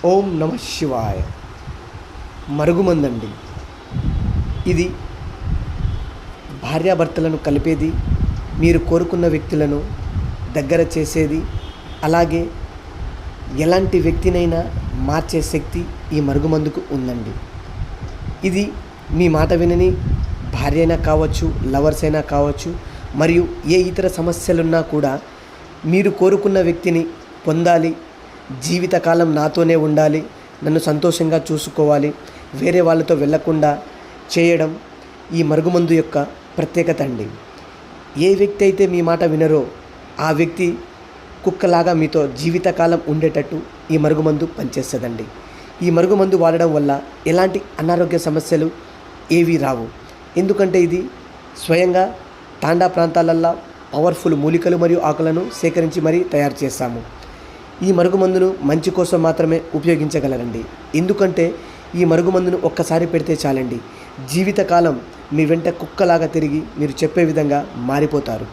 ఓం నమ శివాయ. మరుగుమందండి. ఇది భార్యాభర్తలను కలిపేది, మీరు కోరుకున్న వ్యక్తులను దగ్గర చేసేది, అలాగే ఎలాంటి వ్యక్తినైనా మార్చే శక్తి ఈ మరుగుమందుకు ఉందండి. ఇది మీ మాట వినని భార్య అయినా కావచ్చు, లవర్స్ అయినా కావచ్చు, మరియు ఏ ఇతర సమస్యలున్నా కూడా మీరు కోరుకున్న వ్యక్తిని పొందాలి, జీవితకాలం నాతోనే ఉండాలి, నన్ను సంతోషంగా చూసుకోవాలి, వేరే వాళ్ళతో వెళ్ళకుండా చేయడం ఈ మరుగుమందు యొక్క ప్రత్యేకత అండి. ఏ వ్యక్తి అయితే మీ మాట వినరో ఆ వ్యక్తి కుక్కలాగా మీతో జీవితకాలం ఉండేటట్టు ఈ మరుగుమందు పనిచేస్తుందండి. ఈ మరుగుమందు వాడడం వల్ల ఎలాంటి అనారోగ్య సమస్యలు ఏవీ రావు. ఎందుకంటే ఇది స్వయంగా తాండా ప్రాంతాలల్లో పవర్ఫుల్ మూలికలు మరియు ఆకులను సేకరించి మరీ తయారు చేస్తాము. ఈ మరుగుమందును మంచి కోసం మాత్రమే ఉపయోగించగలరండి. ఎందుకంటే ఈ మరుగుమందును ఒక్కసారి పెడితే చాలండి, జీవితకాలం మీ వెంట కుక్కలాగా తిరిగి మీరు చెప్పే విధంగా మారిపోతారు.